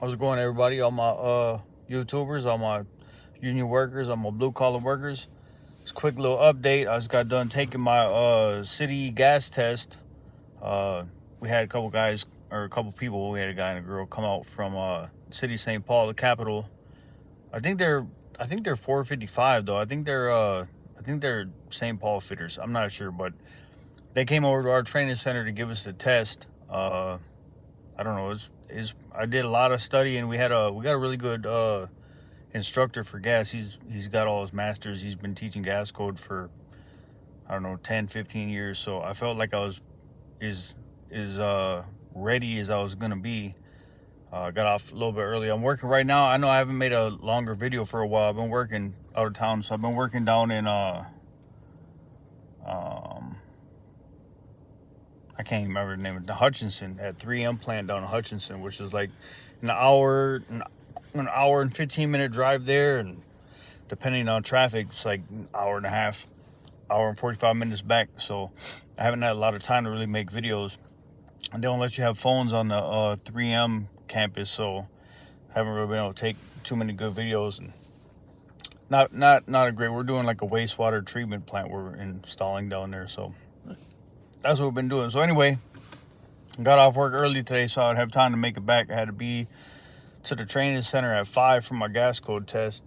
How's it going, everybody? All my YouTubers, all my union workers, all my blue collar workers. Just a quick little update. I just got done taking my city gas test. We had a couple guys, or a couple people. We had a guy and a girl come out from city St. Paul, the capital. I think they're 455 though. I think they're St. Paul fitters. I'm not sure, but they came over to our training center to give us the test. I don't know. I did a lot of studying. We got a really good instructor for gas. He's got all his masters. He's been teaching gas code for, I don't know, 10, 15 years. So I felt like I was as ready as I was gonna be. Got off a little bit early. I'm working right now. I know I haven't made a longer video for a while. I've been working out of town, so I've been working down in I can't even remember the name of the Hutchinson, at 3M plant down in Hutchinson, which is like an hour and 15-minute drive there, and depending on traffic, it's like an hour and a half, hour and 45 minutes back. So I haven't had a lot of time to really make videos, and they don't let you have phones on the 3M campus, so I haven't really been able to take too many good videos. And not a great. We're doing like a wastewater treatment plant we're installing down there, so that's what we've been doing. So anyway, got off work early today, so I'd have time to make it back. I had to be to the training center at 5 for my gas code test.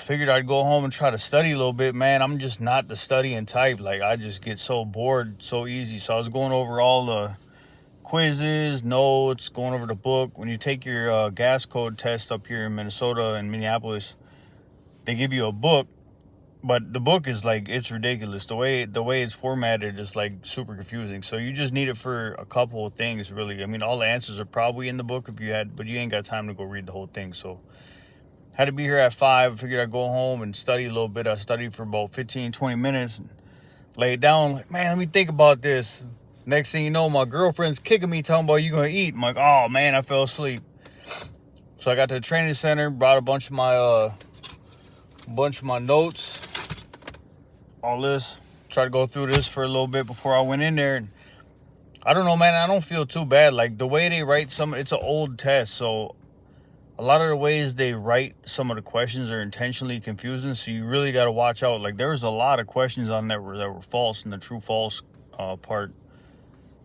Figured I'd go home and try to study a little bit. Man, I'm just not the studying type. Like, I just get so bored so easy. So I was going over all the quizzes, notes, going over the book. When you take your gas code test up here in Minnesota and Minneapolis, they give you a book. But the book is like, it's ridiculous. The way it's formatted is like super confusing. So you just need it for a couple of things, really. I mean, all the answers are probably in the book if you had, but you ain't got time to go read the whole thing. So had to be here at 5. Figured I'd go home and study a little bit. I studied for about 15, 20 minutes and laid down like, man, let me think about this. Next thing you know, my girlfriend's kicking me, talking about, you gonna eat. I'm like, oh man, I fell asleep. So I got to the training center, brought a bunch of my notes, all this. Tried to go through this for a little bit before I went in there. And I don't know, man, I don't feel too bad. Like, the way they write it's an old test, so a lot of the ways they write some of the questions are intentionally confusing, so you really got to watch out. Like, there was a lot of questions on that were false in the true false part.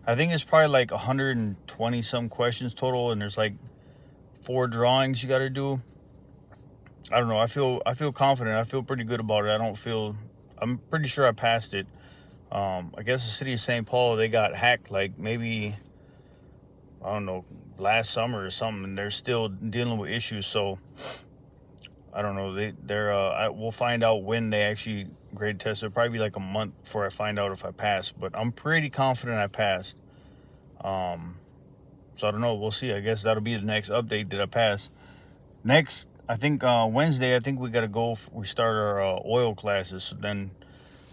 I think it's probably like 120 some questions total, and there's like 4 drawings you got to do. I don't know. I feel confident. I feel pretty good about it. I'm pretty sure I passed it. I guess the city of St. Paul, they got hacked like maybe, I don't know, last summer or something, and they're still dealing with issues. So I don't know. We'll find out when they actually grade test. It'll probably be like a month before I find out if I passed, but I'm pretty confident I passed. So I don't know. We'll see. I guess that'll be the next update. Did I pass? Next, I think Wednesday, I think we got to go. We start our oil classes. So then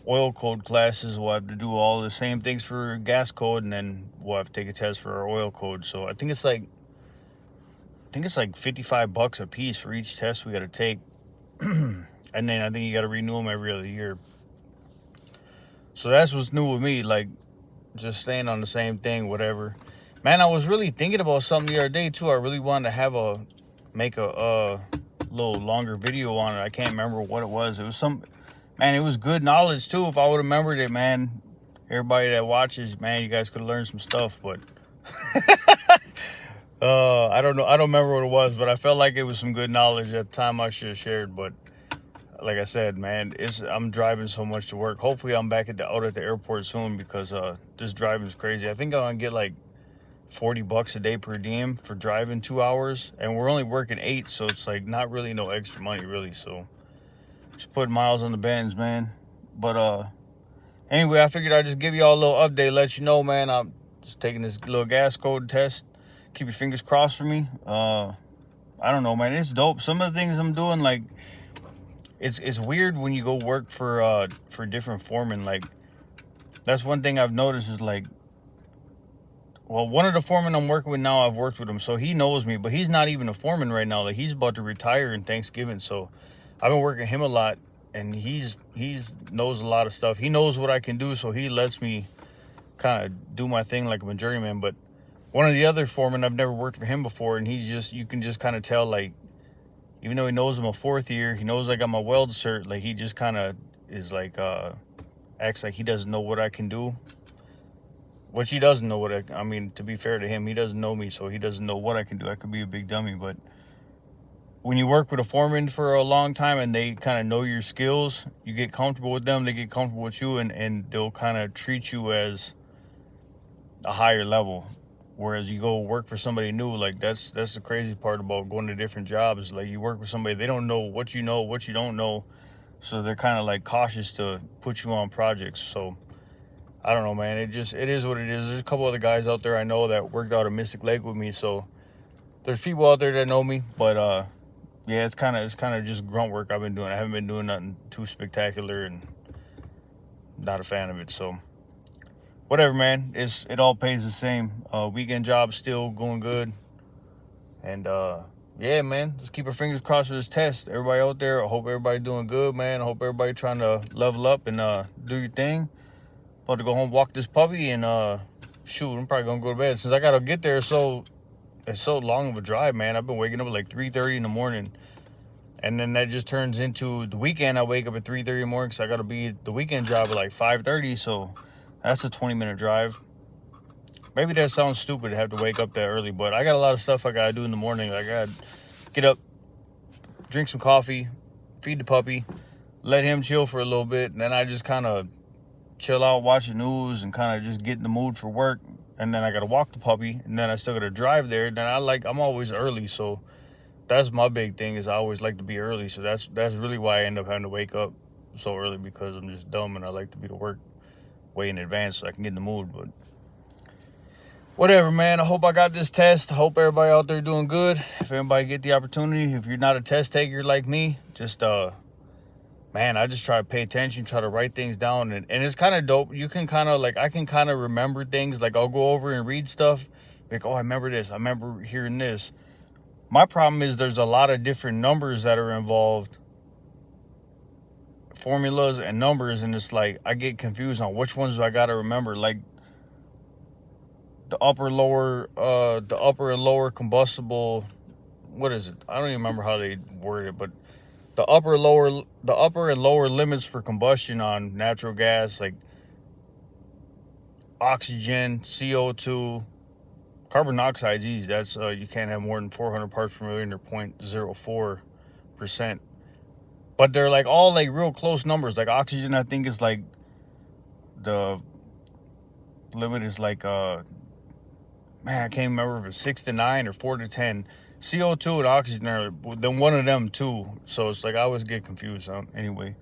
oil code classes, we'll have to do all the same things for gas code, and then we'll have to take a test for our oil code. So I think it's like $55 a piece for each test we got to take. And then I think you got to renew them every other year. So that's what's new with me, like just staying on the same thing, whatever. Man, I was really thinking about something the other day too. I really wanted to make a little longer video on it. I can't remember what it was. It was it was good knowledge too. If I would have remembered it, man, everybody that watches, man, you guys could have learned some stuff. But I don't know. I don't remember what it was, but I felt like it was some good knowledge at the time I should have shared. But like I said, man, I'm driving so much to work. Hopefully I'm back out at the airport soon, because this driving is crazy. I think I'm gonna get like $40 a day per diem for driving 2 hours, and we're only working 8, so it's like not really no extra money really. So just putting miles on the Benz, man. But anyway, I figured I'd just give you all a little update, let you know, man, I'm just taking this little gas code test. Keep your fingers crossed for me. I don't know, man, it's dope. Some of the things I'm doing, like, it's weird when you go work for different foremen. Like, that's one thing I've noticed is, like, well, one of the foremen I'm working with now, I've worked with him, so he knows me, but he's not even a foreman right now. Like, he's about to retire in Thanksgiving, so I've been working him a lot, and he knows a lot of stuff. He knows what I can do, so he lets me kind of do my thing like I'm a journeyman. But One of the other foremen, I've never worked for him before, and you can just kind of tell, like, even though he knows I'm a fourth year, he knows I got my weld cert, like, he just kind of is like, acts like he doesn't know what I can do. Which he doesn't know what I mean, to be fair to him, he doesn't know me, so he doesn't know what I can do. I could be a big dummy, but when you work with a foreman for a long time and they kind of know your skills, you get comfortable with them, they get comfortable with you, and they'll kind of treat you as a higher level. Whereas you go work for somebody new, like that's the crazy part about going to different jobs. Like you work with somebody, they don't know, what you don't know, so they're kind of like cautious to put you on projects. So I don't know, man. It is what it is. There's a couple other guys out there I know that worked out at Mystic Lake with me, so there's people out there that know me. But yeah, it's kind of just grunt work I've been doing. I haven't been doing nothing too spectacular, and not a fan of it. So whatever, man. It all pays the same. Weekend job still going good, and yeah, man. Just keep our fingers crossed for this test. Everybody out there, I hope everybody doing good, man. I hope everybody trying to level up and do your thing. About to go home, walk this puppy, and shoot, I'm probably gonna go to bed since I gotta get there. So it's so long of a drive, man. I've been waking up at like 3:30 in the morning, and then that just turns into the weekend. I wake up at 3:30 in the morning because I gotta be at the weekend job at like 5:30. So that's a 20-minute drive. Maybe that sounds stupid to have to wake up that early, but I got a lot of stuff I gotta do in the morning. Like I gotta get up, drink some coffee, feed the puppy, let him chill for a little bit, and then I just kind of chill out, watch the news, and kind of just get in the mood for work. And then I gotta walk the puppy, and then I still gotta drive there. Then I'm always early, so that's my big thing, is I always like to be early. So that's really why I end up having to wake up so early, because I'm just dumb and I like to be to work way in advance so I can get in the mood. But whatever, man. I hope I got this test. I hope everybody out there doing good. If anybody get the opportunity, if you're not a test taker like me, just man, I just try to pay attention, try to write things down, and it's kind of dope. You can kind of, like, I can kind of remember things. Like, I'll go over and read stuff, like, oh, I remember this, I remember hearing this. My problem is there's a lot of different numbers that are involved, formulas and numbers, and it's like, I get confused on which ones do I got to remember. Like, the upper and lower combustible, what is it? I don't even remember how they word it, but the upper and lower limits for combustion on natural gas, like oxygen, CO2, carbon dioxide's easy. That's you can't have more than 400 parts per million, or 0.04%. But they're like all like real close numbers. Like oxygen, I think is like the limit is like man, I can't remember if it's 6 to 9 or 4 to 10. CO2 and oxygen are then one of them too. So it's like I always get confused. Anyway,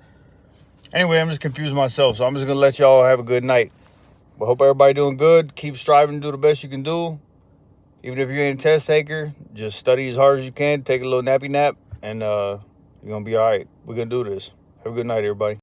I'm just confused myself. So I'm just gonna let y'all have a good night. But hope everybody doing good. Keep striving to do the best you can do. Even if you ain't a test taker, just study as hard as you can. Take a little nappy nap, and you're gonna be all right. We're gonna do this. Have a good night, everybody.